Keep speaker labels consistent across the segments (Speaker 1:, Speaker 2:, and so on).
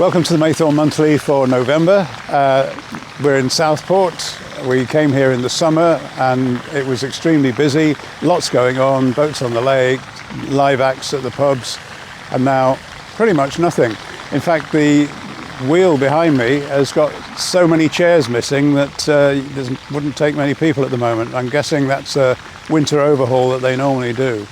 Speaker 1: Welcome to the Maythorn Monthly for November. We're in Southport. We came here in the summer and it was extremely busy. Lots going on, boats on the lake, live acts at the pubs, and now pretty much nothing. In fact, the wheel behind me has got so many chairs missing that wouldn't take many people at the moment. I'm guessing that's a winter overhaul that they normally do.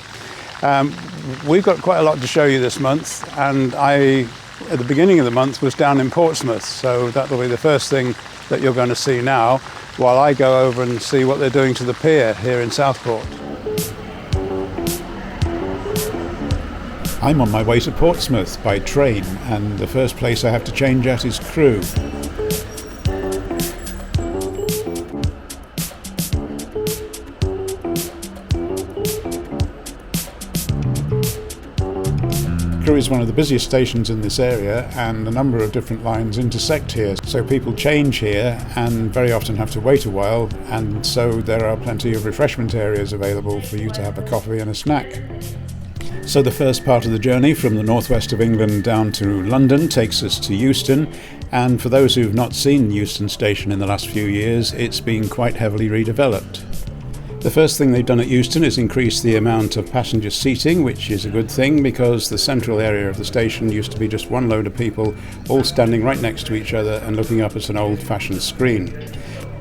Speaker 1: We've got quite a lot to show you this month, and I, at the beginning of the month, was down in Portsmouth, so that'll be the first thing that you're going to see now, while I go over and see what they're doing to the pier here in Southport. I'm on my way to Portsmouth by train, and the first place I have to change at is Crewe. Crewe is one of the busiest stations in this area, and a number of different lines intersect here, so people change here and very often have to wait a while, and so there are plenty of refreshment areas available for you to have a coffee and a snack. So the first part of the journey from the northwest of England down to London takes us to Euston, and for those who've not seen Euston Station in the last few years, it's been quite heavily redeveloped. The first thing they've done at Euston is increase the amount of passenger seating, which is a good thing because the central area of the station used to be just one load of people all standing right next to each other and looking up at an old-fashioned screen.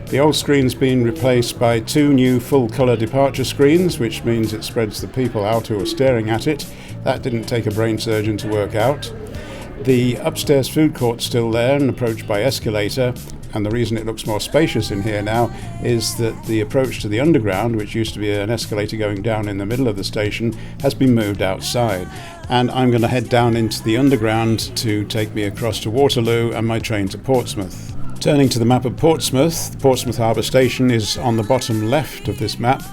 Speaker 1: The old screen's been replaced by two new full-colour departure screens, which means it spreads the people out who are staring at it. That didn't take a brain surgeon to work out. The upstairs food court's still there and approached by escalator, and the reason it looks more spacious in here now is that the approach to the underground, which used to be an escalator going down in the middle of the station, has been moved outside. And I'm going to head down into the underground to take me across to Waterloo and my train to Portsmouth. Turning to the map of Portsmouth, Portsmouth Harbour Station is on the bottom left of this map.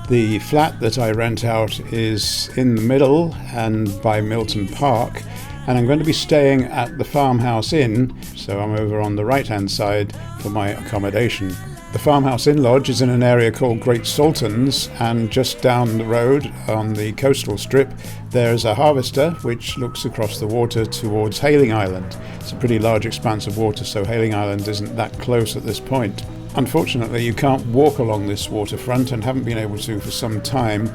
Speaker 1: The flat that I rent out is in the middle and by Milton Park, and I'm going to be staying at the Farmhouse Inn, so I'm over on the right hand side for my accommodation. The Farmhouse Inn Lodge is in an area called Great Saltons, and just down the road on the coastal strip there's a harvester which looks across the water towards Hayling Island. It's a pretty large expanse of water, so Hayling Island isn't that close at this point. Unfortunately, you can't walk along this waterfront and haven't been able to for some time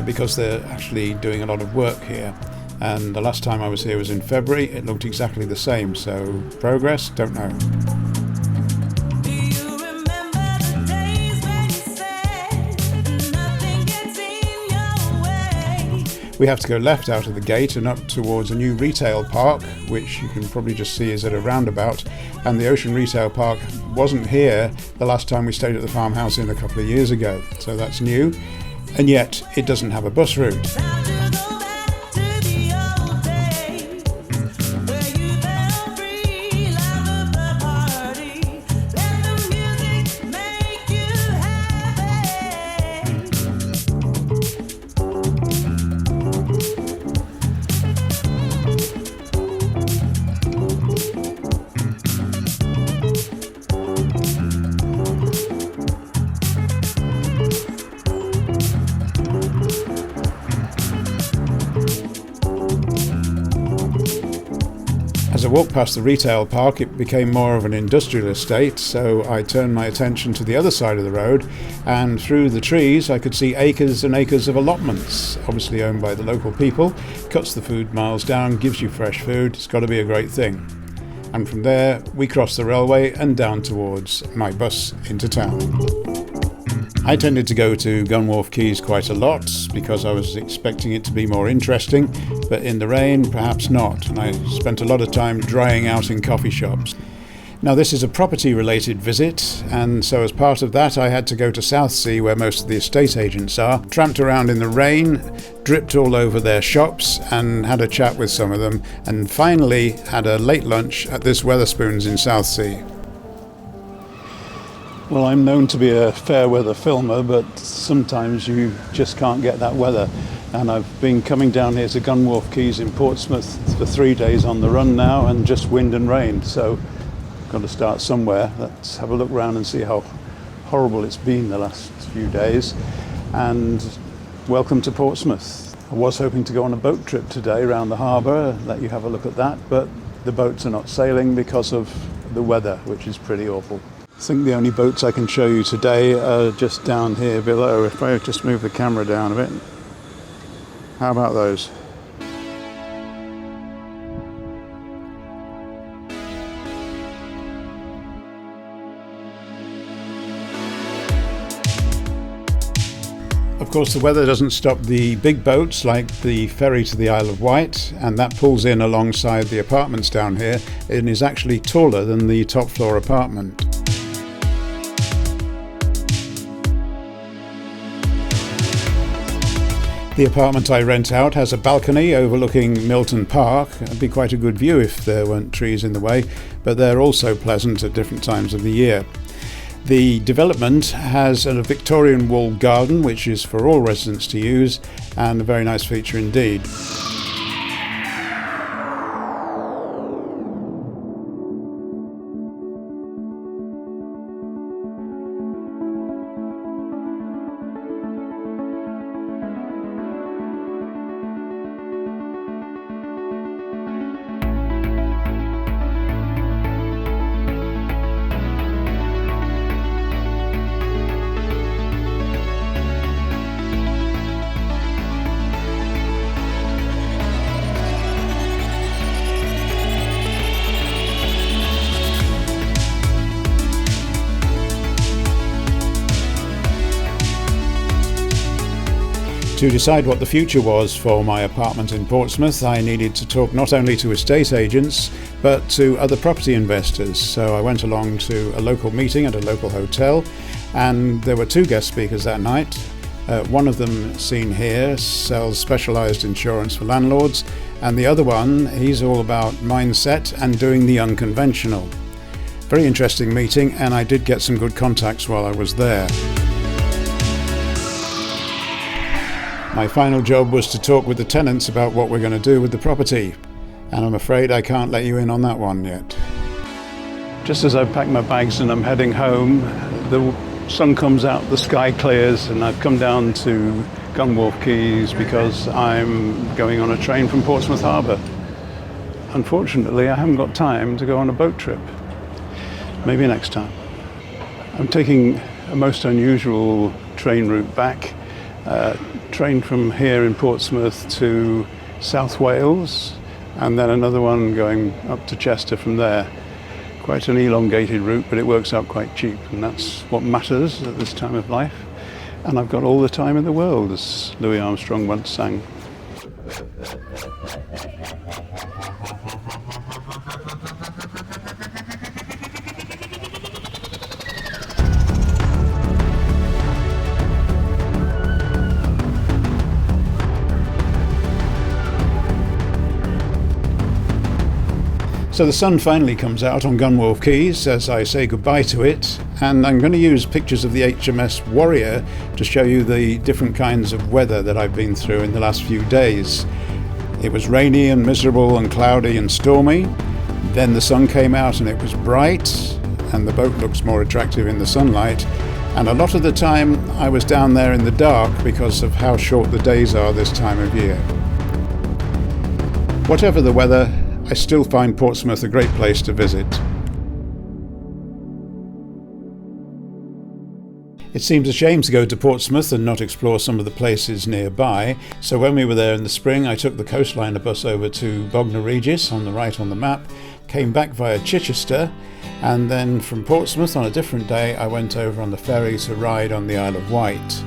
Speaker 1: because they're actually doing a lot of work here. And the last time I was here was in February. It looked exactly the same, so progress? Don't know. We have to go left out of the gate and up towards a new retail park, which you can probably just see is at a roundabout. And the Ocean Retail Park wasn't here the last time we stayed at the Farmhouse Inn a couple of years ago, so that's new. And yet it doesn't have a bus route. As I walked past the retail park, it became more of an industrial estate, so I turned my attention to the other side of the road, and through the trees I could see acres and acres of allotments, obviously owned by the local people. Cuts the food miles down, gives you fresh food. It's got to be a great thing. And from there we crossed the railway and down towards my bus into town. I tended to go to Gunwharf Quays quite a lot because I was expecting it to be more interesting, but in the rain perhaps not, and I spent a lot of time drying out in coffee shops. Now this is a property related visit, and so as part of that I had to go to Southsea, where most of the estate agents are, tramped around in the rain, dripped all over their shops and had a chat with some of them, and finally had a late lunch at this Wetherspoons in Southsea. Well, I'm known to be a fair weather filmer, but sometimes you just can't get that weather. And I've been coming down here to Gunwharf Quays in Portsmouth for 3 days on the run now, and just wind and rain. So I've got to start somewhere. Let's have a look around and see how horrible it's been the last few days. And welcome to Portsmouth. I was hoping to go on a boat trip today around the harbour, let you have a look at that, but the boats are not sailing because of the weather, which is pretty awful. I think the only boats I can show you today are just down here below. If I just move the camera down a bit. How about those? Of course, the weather doesn't stop the big boats like the ferry to the Isle of Wight, and that pulls in alongside the apartments down here and is actually taller than the top floor apartment. The apartment I rent out has a balcony overlooking Milton Park. It'd be quite a good view if there weren't trees in the way, but they're also pleasant at different times of the year. The development has a Victorian walled garden, which is for all residents to use, and a very nice feature indeed. To decide what the future was for my apartment in Portsmouth, I needed to talk not only to estate agents, but to other property investors. So I went along to a local meeting at a local hotel, and there were two guest speakers that night. One of them, seen here, sells specialised insurance for landlords, and the other one, he's all about mindset and doing the unconventional. Very interesting meeting, and I did get some good contacts while I was there. My final job was to talk with the tenants about what we're going to do with the property, and I'm afraid I can't let you in on that one yet. Just as I've packed my bags and I'm heading home, the sun comes out, the sky clears, and I've come down to Gunwharf Quays because I'm going on a train from Portsmouth Harbour. Unfortunately, I haven't got time to go on a boat trip. Maybe next time. I'm taking a most unusual train route back. Train from here in Portsmouth to South Wales, and then another one going up to Chester from there. Quite an elongated route, but it works out quite cheap, and that's what matters at this time of life. And I've got all the time in the world, as Louis Armstrong once sang. So the sun finally comes out on Gunwharf Quays as I say goodbye to it, and I'm going to use pictures of the HMS Warrior to show you the different kinds of weather that I've been through in the last few days. It was rainy and miserable and cloudy and stormy. Then the sun came out and it was bright, and the boat looks more attractive in the sunlight. And a lot of the time I was down there in the dark because of how short the days are this time of year. Whatever the weather, I still find Portsmouth a great place to visit. It seems a shame to go to Portsmouth and not explore some of the places nearby, so when we were there in the spring I took the coastliner bus over to Bognor Regis on the right on the map, came back via Chichester, and then from Portsmouth on a different day I went over on the ferry to ride on the Isle of Wight.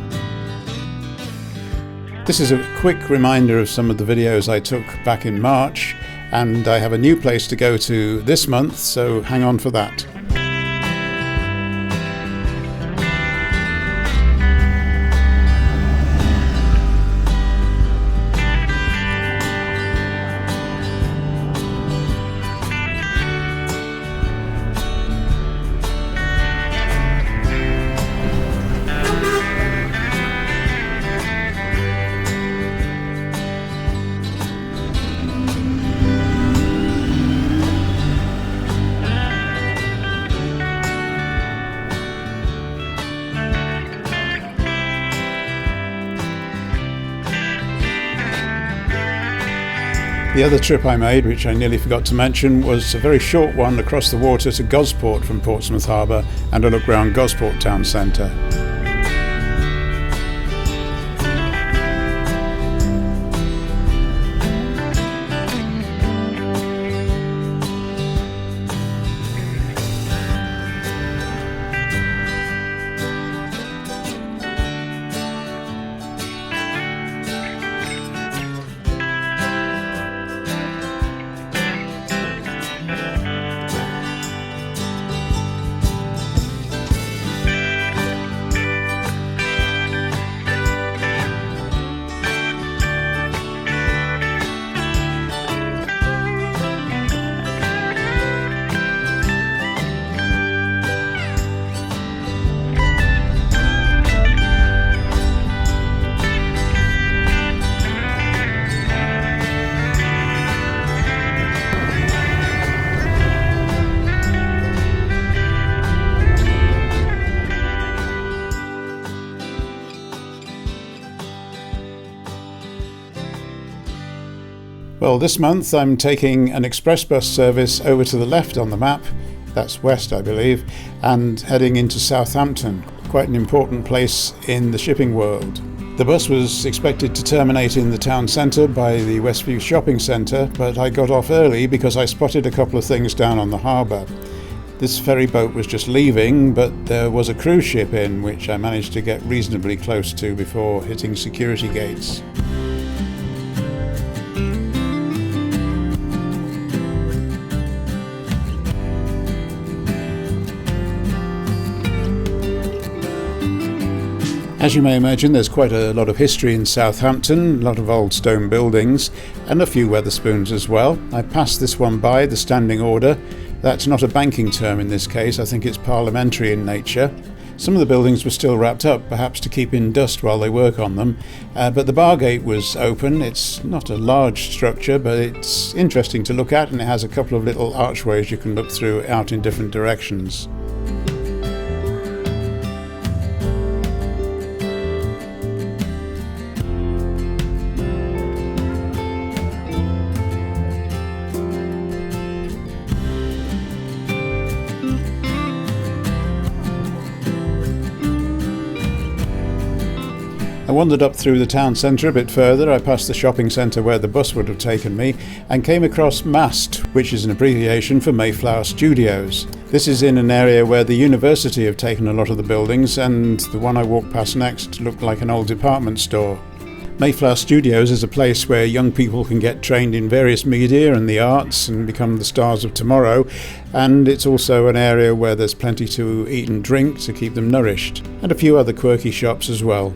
Speaker 1: This is a quick reminder of some of the videos I took back in March, and I have a new place to go to this month, so hang on for that. The other trip I made, which I nearly forgot to mention, was a very short one across the water to Gosport from Portsmouth Harbour and a look round Gosport town centre. Well, this month I'm taking an express bus service over to the left on the map, that's west I believe, and heading into Southampton, quite an important place in the shipping world. The bus was expected to terminate in the town centre by the Westview shopping centre, but I got off early because I spotted a couple of things down on the harbour. This ferry boat was just leaving, but there was a cruise ship in which I managed to get reasonably close to before hitting security gates. As you may imagine, there's quite a lot of history in Southampton, a lot of old stone buildings, and a few Wetherspoons as well. I passed this one by, the standing order. That's not a banking term in this case, I think it's parliamentary in nature. Some of the buildings were still wrapped up, perhaps to keep in dust while they work on them, but the bar gate was open. It's not a large structure, but it's interesting to look at, and it has a couple of little archways you can look through out in different directions. I wandered up through the town centre a bit further. I passed the shopping centre where the bus would have taken me and came across MAST, which is an abbreviation for Mayflower Studios. This is in an area where the university have taken a lot of the buildings, and the one I walked past next looked like an old department store. Mayflower Studios is a place where young people can get trained in various media and the arts and become the stars of tomorrow, and it's also an area where there's plenty to eat and drink to keep them nourished, and a few other quirky shops as well.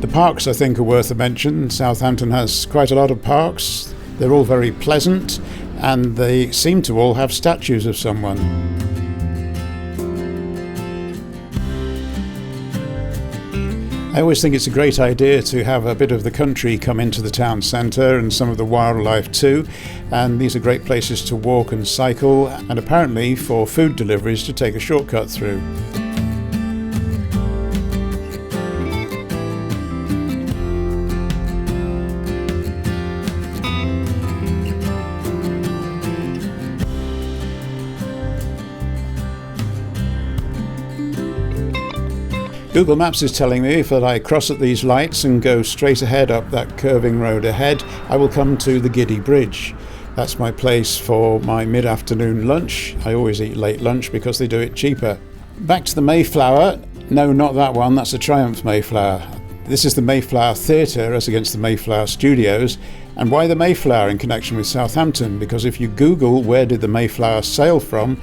Speaker 1: The parks, I think, are worth a mention. Southampton has quite a lot of parks. They're all very pleasant, and they seem to all have statues of someone. I always think it's a great idea to have a bit of the country come into the town centre and some of the wildlife too, and these are great places to walk and cycle, and apparently for food deliveries to take a shortcut through. Google Maps is telling me if I cross at these lights and go straight ahead up that curving road ahead, I will come to the Giddy Bridge. That's my place for my mid-afternoon lunch. I always eat late lunch because they do it cheaper. Back to the Mayflower. No, not that one, that's a Triumph Mayflower. This is the Mayflower Theatre as against the Mayflower Studios. And why the Mayflower in connection with Southampton? Because if you Google where did the Mayflower sail from,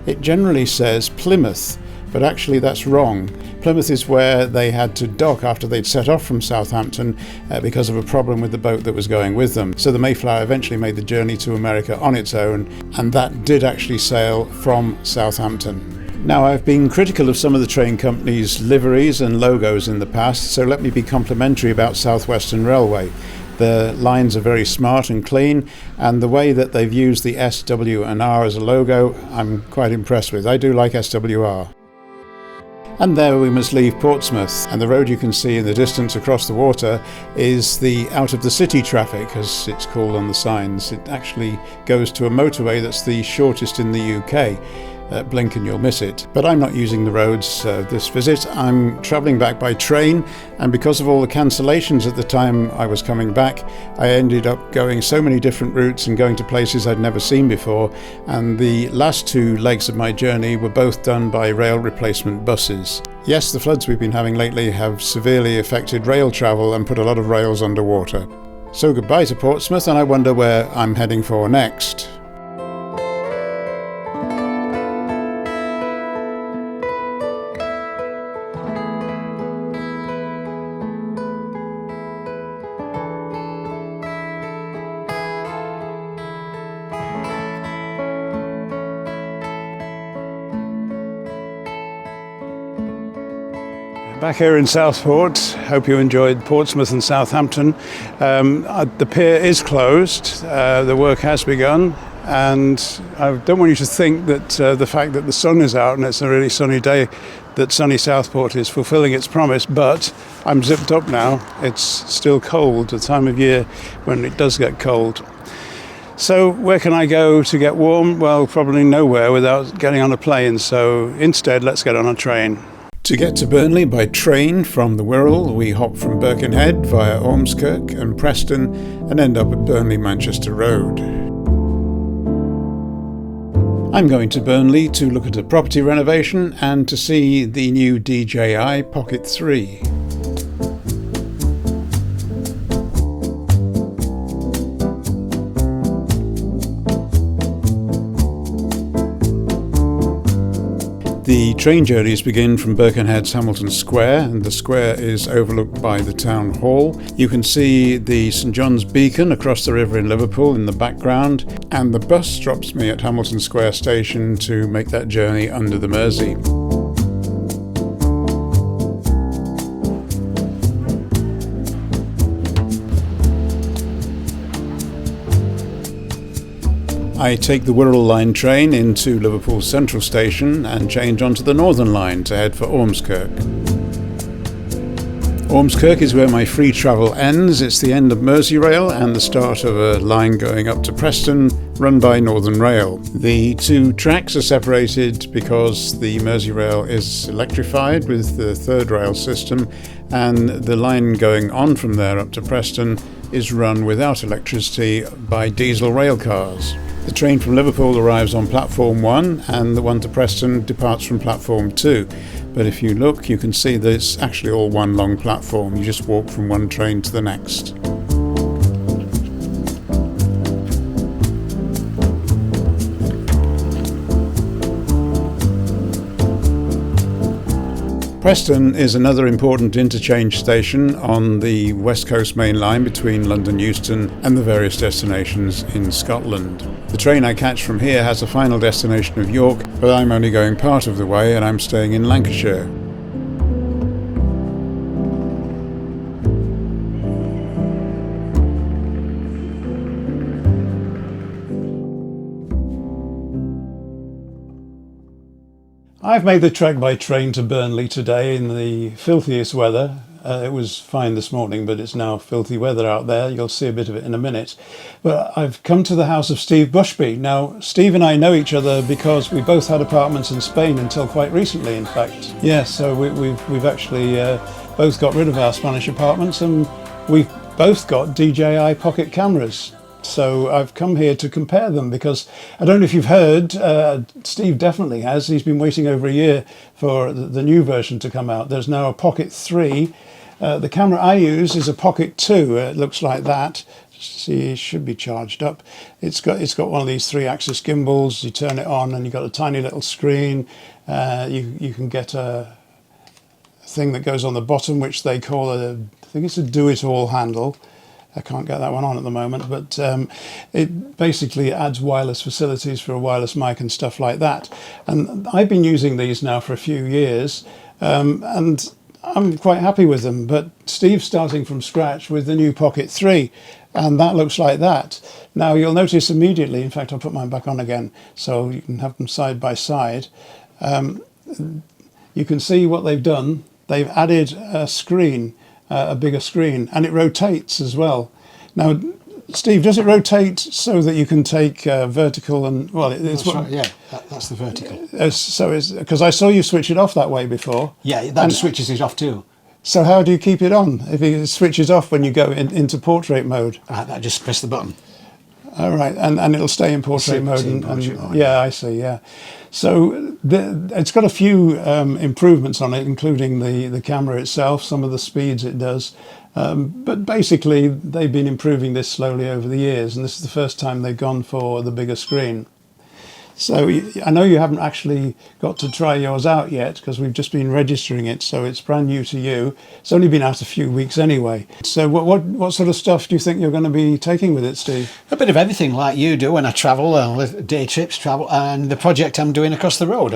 Speaker 1: it generally says Plymouth. But actually that's wrong. Plymouth is where they had to dock after they'd set off from Southampton because of a problem with the boat that was going with them. So the Mayflower eventually made the journey to America on its own, and that did actually sail from Southampton. Now, I've been critical of some of the train companies' liveries and logos in the past, so let me be complimentary about South Western Railway. The lines are very smart and clean, and the way that they've used the S, W and R as a logo, I'm quite impressed with. I do like SWR. And there we must leave Portsmouth, and the road you can see in the distance across the water is the out of the city traffic, as it's called on the signs. It actually goes to a motorway that's the shortest in the UK. Blink and you'll miss it. But I'm not using the roads this visit. I'm travelling back by train, and because of all the cancellations at the time I was coming back, I ended up going so many different routes and going to places I'd never seen before, and the last 2 legs of my journey were both done by rail replacement buses. Yes, the floods we've been having lately have severely affected rail travel and put a lot of rails underwater. So goodbye to Portsmouth, and I wonder where I'm heading for next. Back here in Southport, hope you enjoyed Portsmouth and Southampton. The pier is closed, the work has begun, and I don't want you to think that the fact that the sun is out and it's a really sunny day, that sunny Southport is fulfilling its promise, but I'm zipped up now. It's still cold, the time of year when it does get cold. So where can I go to get warm? Well, probably nowhere without getting on a plane, so instead let's get on a train. To get to Burnley by train from the Wirral, we hop from Birkenhead via Ormskirk and Preston and end up at Burnley Manchester Road. I'm going to Burnley to look at a property renovation and to see the new DJI Pocket 3. The train journeys begin from Birkenhead's Hamilton Square, and the square is overlooked by the town hall. You can see the St John's Beacon across the river in Liverpool in the background, and the bus drops me at Hamilton Square station to make that journey under the Mersey. I take the Wirral Line train into Liverpool Central Station and change onto the Northern Line to head for Ormskirk. Ormskirk is where my free travel ends. It's the end of Merseyrail and the start of a line going up to Preston, run by Northern Rail. The 2 tracks are separated because the Merseyrail is electrified with the third rail system, and the line going on from there up to Preston is run without electricity by diesel rail cars. The train from Liverpool arrives on platform 1 and the one to Preston departs from platform 2. But if you look, you can see that it's actually all one long platform. You just walk from one train to the next. Preston is another important interchange station on the West Coast Main Line between London Euston and the various destinations in Scotland. The train I catch from here has a final destination of York, but I'm only going part of the way and I'm staying in Lancashire. I've made the trek by train to Burnley today in the filthiest weather. It was fine this morning, but it's now filthy weather out there. You'll see a bit of it in a minute. But I've come to the house of Steve Bushby. Now, Steve and I know each other because we both had apartments in Spain until quite recently, in fact. Yeah, so we've actually both got rid of our Spanish apartments, and we've both got DJI Pocket cameras. So I've come here to compare them because I don't know if you've heard, Steve definitely has. He's been waiting over a year for the new version to come out. There's now a Pocket 3. The camera I use is a Pocket 2. It looks like that. See, it should be charged up. It's got one of these 3-axis gimbals. You turn it on and you've got a tiny little screen. You can get a thing that goes on the bottom, which they call I think it's a do-it-all handle. I can't get that one on at the moment, but it basically adds wireless facilities for a wireless mic and stuff like that. And I've been using these now for a few years, and I'm quite happy with them. But Steve's starting from scratch with the new Pocket 3, and that looks like that. Now you'll notice immediately, in fact I'll put mine back on again so you can have them side by side. you can see what they've done. They've added a screen, a bigger screen, and it rotates as well. Now, Steve, does it rotate so that you can take vertical and, well, it's
Speaker 2: That's right, yeah, that's the vertical.
Speaker 1: So it's, because I saw you switch it off that way before.
Speaker 2: Yeah, that switches it off too.
Speaker 1: So how do you keep it on if it switches off when you go into portrait mode?
Speaker 2: I just press the button.
Speaker 1: All right, and it'll stay in portrait mode. Yeah, I see, yeah. So it's got a few improvements on it, including the camera itself, some of the speeds it does. But basically, they've been improving this slowly over the years, and this is the first time they've gone for the bigger screen. So I know you haven't actually got to try yours out yet because we've just been registering it, so it's brand new to you. It's only been out a few weeks anyway. So what sort of stuff do you think you're going to be taking with it, Steve?
Speaker 2: A bit of everything, like you do when I travel, day trips, travel, and the project I'm doing across the road.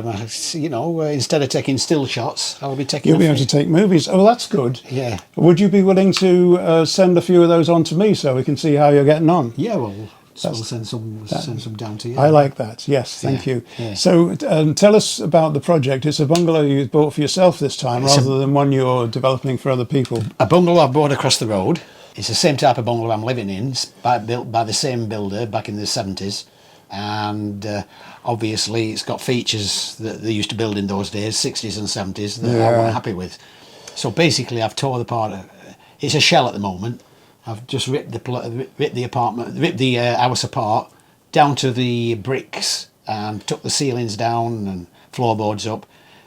Speaker 2: You know, instead of taking still shots, I'll be taking.
Speaker 1: You'll be able to take movies. Oh, well, that's good.
Speaker 2: Yeah.
Speaker 1: Would you be willing to send a few of those on to me so we can see how you're getting on?
Speaker 2: Yeah, well. So we'll send some down to you.
Speaker 1: I like that. Yes, thank you.
Speaker 2: Yeah.
Speaker 1: So tell us about the project. It's a bungalow you bought for yourself this time, rather than one you're developing for other people.
Speaker 2: A bungalow I bought across the road. It's the same type of bungalow I'm living in, built by the same builder back in the 70s. And obviously it's got features that they used to build in those days, 60s and 70s, that I wasn't happy with. So basically I've tore the part. It's a shell at the moment. I've just ripped the house apart down to the bricks and took the ceilings down and floorboards up.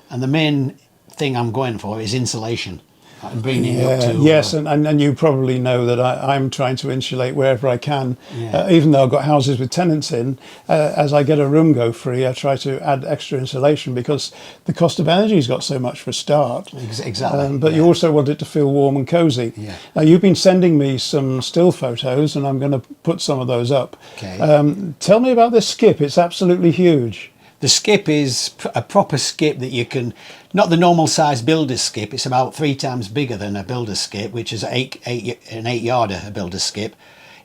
Speaker 2: And the main thing I'm going for is insulation. And bringing it up to...
Speaker 1: Yes, and you probably know that I'm trying to insulate wherever I can. Even though I've got houses with tenants in, as I get a room go free, I try to add extra insulation because the cost of energy's got so much for a start.
Speaker 2: Exactly.
Speaker 1: But you also want it to feel warm and cosy.
Speaker 2: Yeah.
Speaker 1: Now, you've been sending me some still photos, and I'm going to put some of those up.
Speaker 2: Okay.
Speaker 1: Tell me about this skip. It's absolutely huge.
Speaker 2: The skip is a proper skip that you can, not the normal size builder's skip, it's about 3 times bigger than a builder's skip, which is an 8-yarder, a builder's skip.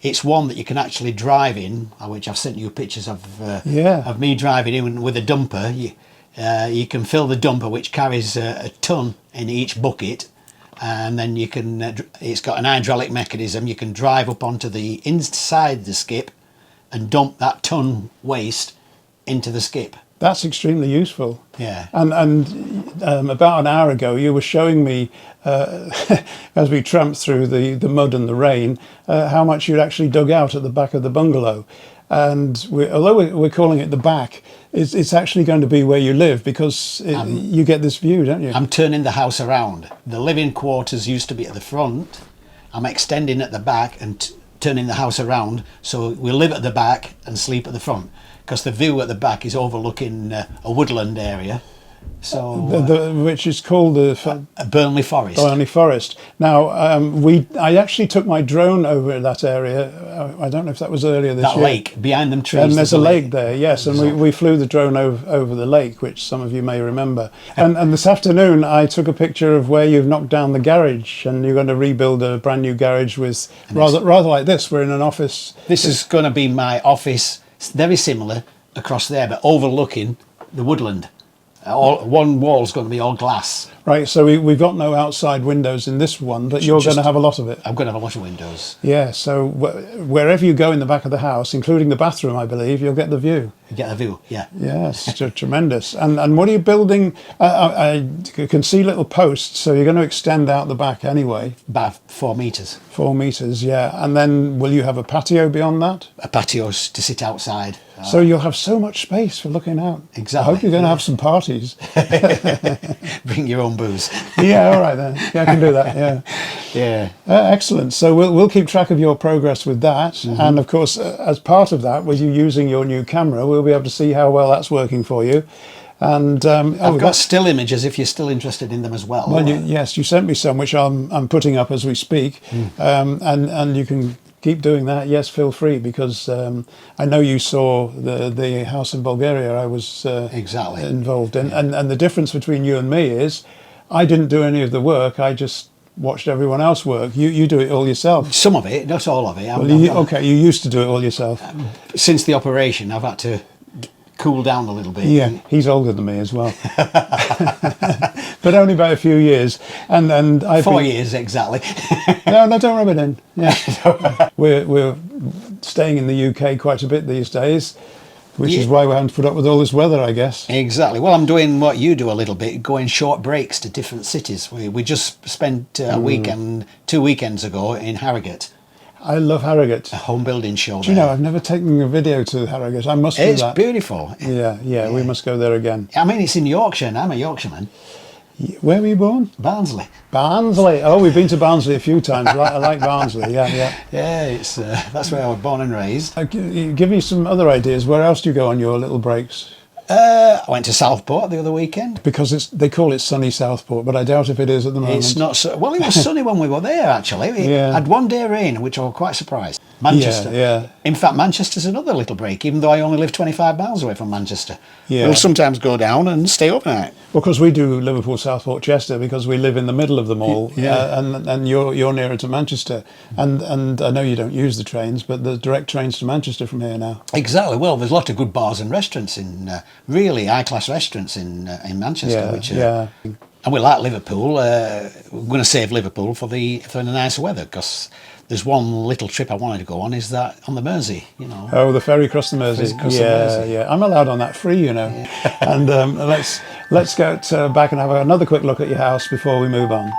Speaker 2: It's one that you can actually drive in, which I've sent you pictures of me driving in with a dumper. You can fill the dumper, which carries a ton in each bucket, and then you can, it's got an hydraulic mechanism, you can drive up onto the inside the skip and dump that ton waste into the skip.
Speaker 1: That's extremely useful.
Speaker 2: Yeah.
Speaker 1: And about an hour ago, you were showing me, as we tramped through the mud and the rain, how much you'd actually dug out at the back of the bungalow. And although we're calling it the back, it's actually going to be where you live because you get this view, don't you?
Speaker 2: I'm turning the house around. The living quarters used to be at the front. I'm extending at the back and turning the house around so we'll live at the back and sleep at the front. Because the view at the back is overlooking a woodland area, so
Speaker 1: which is called the
Speaker 2: Burnley Forest.
Speaker 1: Burnley Forest. Now, I actually took my drone over that area. I don't know if that was earlier this year.
Speaker 2: That lake behind them trees.
Speaker 1: And there's a lake there, yes. And we flew the drone over the lake, which some of you may remember. And this afternoon, I took a picture of where you've knocked down the garage, and you're going to rebuild a brand new garage with rather like this. We're in an office.
Speaker 2: This is going to be my office. It's very similar across there, but overlooking the woodland. One wall's going to be all glass.
Speaker 1: Right, so we've got no outside windows in this one, but you're going to have a lot of it.
Speaker 2: I'm going to have a lot of windows.
Speaker 1: Yeah, so wherever you go in the back of the house, including the bathroom, I believe, you'll get the view.
Speaker 2: You get the view, yeah.
Speaker 1: Yes, tremendous. And what are you building? I can see little posts, so you're going to extend out the back anyway.
Speaker 2: About 4 metres.
Speaker 1: 4 metres, yeah. And then will you have a patio beyond that?
Speaker 2: A patio to sit outside.
Speaker 1: So you'll have so much space for looking out.
Speaker 2: Exactly.
Speaker 1: I hope you're going to have some parties.
Speaker 2: Bring your own booze.
Speaker 1: Yeah, all right then. Yeah, I can do that, yeah.
Speaker 2: Yeah.
Speaker 1: Excellent. So we'll keep track of your progress with that. Mm-hmm. And of course, as part of that, with you using your new camera, we'll be able to see how well that's working for you. And
Speaker 2: I've got still images if you're still interested in them as well.
Speaker 1: Well, yes, you sent me some, which I'm putting up as we speak. And you can keep doing that. Yes, feel free, because I know you saw the house in Bulgaria I was
Speaker 2: exactly
Speaker 1: involved in. And the difference between you and me is I didn't do any of the work. I just watched everyone else work. You do it all yourself.
Speaker 2: Some of it, not all of it.
Speaker 1: You used to do it all yourself.
Speaker 2: Since the operation, I've had to cool down a little bit.
Speaker 1: Yeah, he's older than me as well, but only by a few years. And I've
Speaker 2: 4 years exactly.
Speaker 1: No, don't rub it in. Yeah, we're staying in the UK quite a bit these days, which is why we haven't put up with all this weather, I guess.
Speaker 2: Exactly. Well, I'm doing what you do a little bit, going short breaks to different cities. We just spent a weekend, 2 weekends ago in Harrogate.
Speaker 1: I love Harrogate.
Speaker 2: A home building show.
Speaker 1: Do you know, I've never taken a video to Harrogate. I must do that.
Speaker 2: It's beautiful.
Speaker 1: Yeah, we must go there again.
Speaker 2: I mean, it's in Yorkshire, and I'm a Yorkshireman.
Speaker 1: Where were you born?
Speaker 2: Barnsley.
Speaker 1: Barnsley. Oh, we've been to Barnsley a few times. Right, I like Barnsley. Yeah.
Speaker 2: Yeah, it's that's where I was born and raised.
Speaker 1: Give me some other ideas. Where else do you go on your little breaks?
Speaker 2: I went to Southport the other weekend.
Speaker 1: Because they call it sunny Southport, but I doubt if it is at the moment.
Speaker 2: It's not so. Well, it was sunny when we were there, actually. It had 1 day rain, which I was quite surprised. Manchester.
Speaker 1: Yeah.
Speaker 2: In fact, Manchester's another little break, even though I only live 25 miles away from Manchester.
Speaker 1: Yeah.
Speaker 2: We'll sometimes go down and stay overnight.
Speaker 1: Well, because we do Liverpool, Southport, Chester, because we live in the middle of them all.
Speaker 2: Yeah.
Speaker 1: And you're nearer to Manchester. And I know you don't use the trains, but there's direct trains to Manchester from here now.
Speaker 2: Exactly. Well, there's a lot of good bars and restaurants really high-class restaurants in Manchester. And we like Liverpool. We're going to save Liverpool for the nicer weather, because there's one little trip I wanted to go on, is that on the Mersey, you know.
Speaker 1: Oh, the ferry across the Mersey. Yeah. I'm allowed on that free, you know. Yeah. And let's go back and have another quick look at your house before we move on.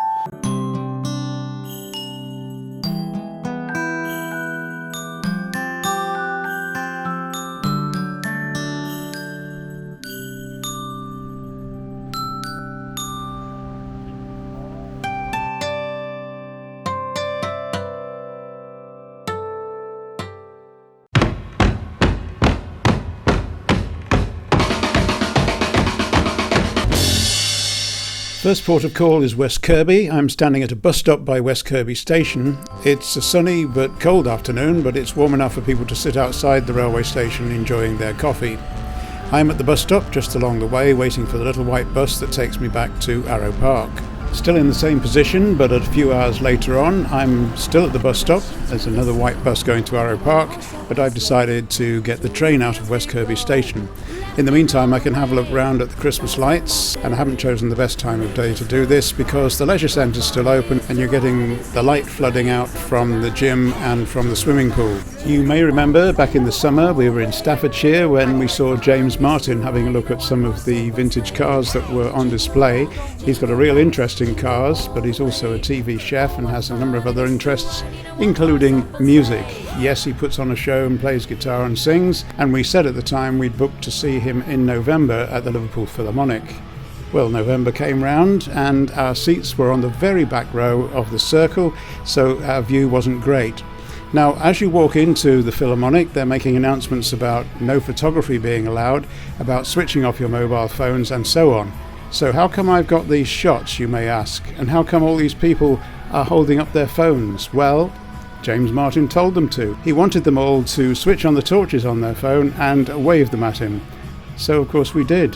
Speaker 1: First port of call is West Kirby. I'm standing at a bus stop by West Kirby Station. It's a sunny but cold afternoon, but it's warm enough for people to sit outside the railway station enjoying their coffee. I'm at the bus stop just along the way, waiting for the little white bus that takes me back to Arrow Park. Still in the same position, but a few hours later on, I'm still at the bus stop. There's another white bus going to Arrow Park, but I've decided to get the train out of West Kirby Station. In the meantime, I can have a look round at the Christmas lights, and I haven't chosen the best time of day to do this because the leisure centre's still open and you're getting the light flooding out from the gym and from the swimming pool. You may remember back in the summer we were in Staffordshire when we saw James Martin having a look at some of the vintage cars that were on display. He's got a real interest in cars, but he's also a TV chef and has a number of other interests, including music. Yes, he puts on a show and plays guitar and sings, and we said at the time we'd booked to see him in November at the Liverpool Philharmonic. Well, November came round and our seats were on the very back row of the circle, so our view wasn't great. Now, as you walk into the Philharmonic, they're making announcements about no photography being allowed, about switching off your mobile phones and so on. So how come I've got these shots, you may ask, and how come all these people are holding up their phones? Well, James Martin told them to. He wanted them all to switch on the torches on their phone and wave them at him. So of course we did.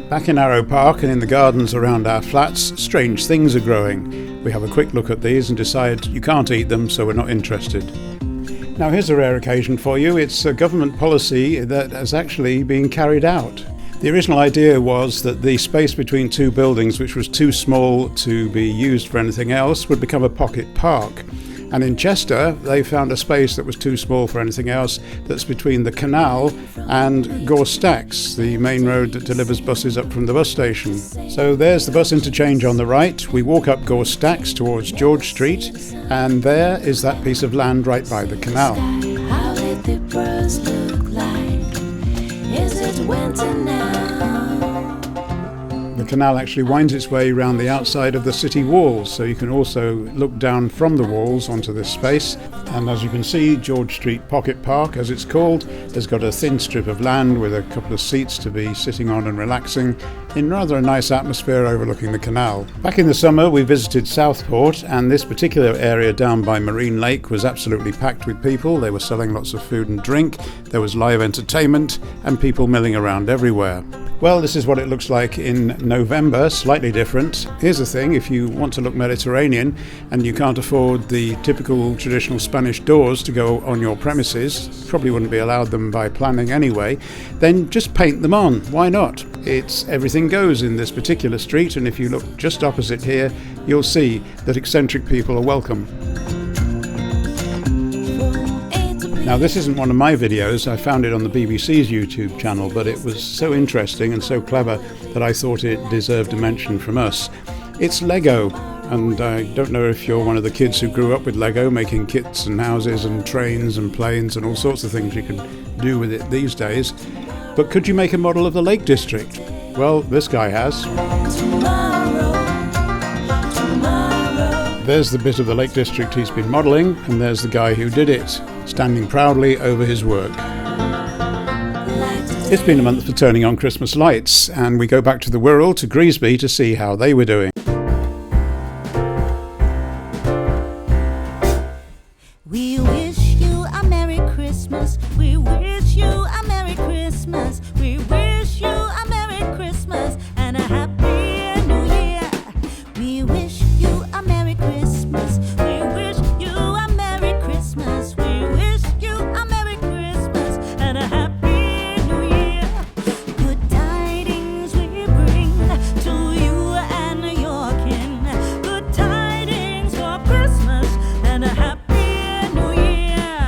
Speaker 1: Back in Arrow Park and in the gardens around our flats, strange things are growing. We have a quick look at these and decide you can't eat them, so we're not interested. Now here's a rare occasion for you. It's a government policy that has actually been carried out. The original idea was that the space between two buildings, which was too small to be used for anything else, would become a pocket park. And in Chester, they found a space that was too small for anything else that's between the canal and Gore Stacks, the main road that delivers buses up from the bus station. So there's the bus interchange on the right. We walk up Gore Stacks towards George Street, and there is that piece of land right by the canal.
Speaker 3: How did the birds look like? Is it winter now?
Speaker 1: The canal actually winds its way around the outside of the city walls, so you can also look down from the walls onto this space. And as you can see, George Street Pocket Park, as it's called, has got a thin strip of land with a couple of seats to be sitting on and relaxing, in rather a nice atmosphere overlooking the canal. Back in the summer we visited Southport, and this particular area down by Marine Lake was absolutely packed with people. They were selling lots of food and drink, there was live entertainment and people milling around everywhere. Well, this is what it looks like in November, slightly different. Here's the thing, if you want to look Mediterranean and you can't afford the typical traditional Spanish doors to go on your premises, probably wouldn't be allowed them by planning anyway, then just paint them on. Why not? It's everything goes in this particular street, and if you look just opposite here, you'll see that eccentric people are welcome. Now, this isn't one of my videos. I found it on the BBC's YouTube channel, but it was so interesting and so clever that I thought it deserved a mention from us. It's Lego, and I don't know if you're one of the kids who grew up with Lego, making kits and houses and trains and planes and all sorts of things you can do with it these days. But could you make a model of the Lake District? Well, this guy has. There's the bit of the Lake District he's been modelling, and there's the guy who did it, standing proudly over his work. It's been a month for turning on Christmas lights, and we go back to the Wirral, to Greasby, to see how they were doing.
Speaker 4: We wish you a Merry Christmas. We wish you a Merry Christmas. We wish you a Merry Christmas and a Happy New Year. We wish you a Merry Christmas. We wish you a Merry Christmas. We wish you a Merry Christmas and a Happy New Year. Good tidings we bring to you and your kin. Good tidings for Christmas and a Happy New Year.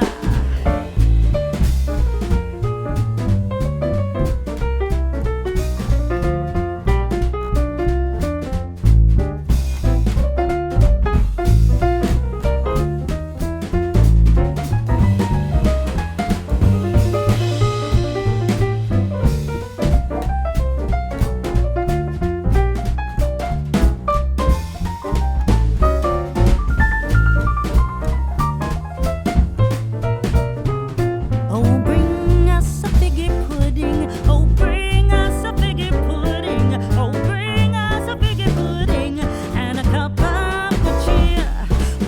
Speaker 4: Oh, bring us a figgy pudding. Oh, bring us a figgy pudding. Oh, bring us a figgy pudding and a cup of good cheer.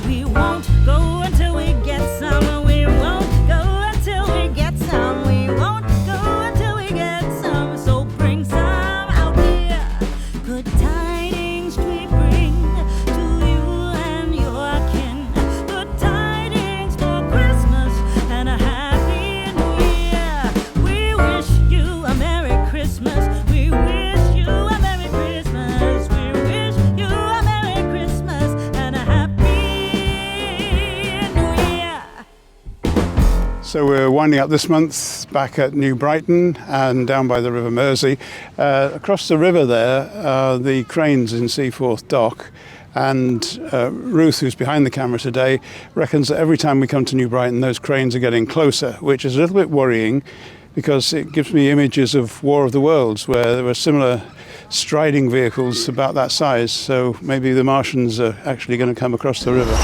Speaker 4: We won't go until we get some. We won't go until we get some. We won't go until we get some. So bring some out here. Good tidings we bring to you and your kin. Good tidings for Christmas and a Happy New Year. We wish you a Merry Christmas. We wish you a Merry Christmas. We wish you a Merry Christmas and a Happy New Year.
Speaker 1: So we're winding up this month back at New Brighton and down by the River Mersey. Across the river there are the cranes in Seaforth Dock, and Ruth, who's behind the camera today, reckons that every time we come to New Brighton those cranes are getting closer, which is a little bit worrying because it gives me images of War of the Worlds where there were similar striding vehicles about that size, so maybe the Martians are actually going to come across the river.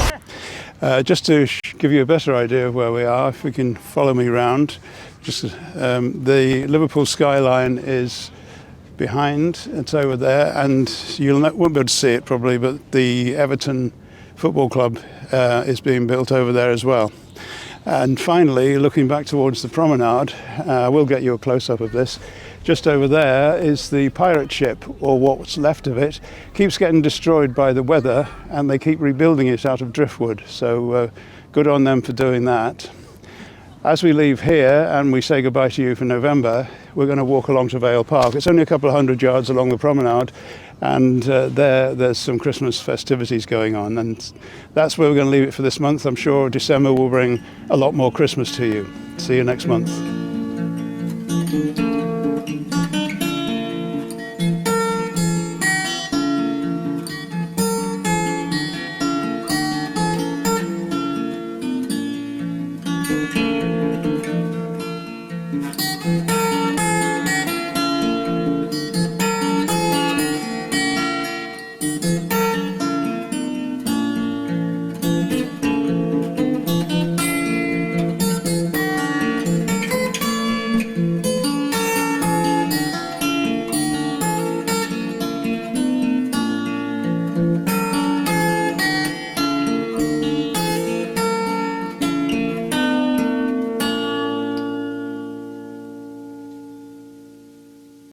Speaker 1: Just to give you a better idea of where we are, if we can follow me round, just the Liverpool skyline is behind, it's over there, and you won't be able to see it probably, but the Everton Football Club is being built over there as well. And finally, looking back towards the promenade, we'll get you a close-up of this. Just over there is the pirate ship, or what's left of it. Keeps getting destroyed by the weather, and they keep rebuilding it out of driftwood. So good on them for doing that. As we leave here and we say goodbye to you for November, we're going to walk along to Vale Park. It's only a couple of 100 yards along the promenade, and there's some Christmas festivities going on, and that's where we're going to leave it for this month. I'm sure December will bring a lot more Christmas to you. See you next month.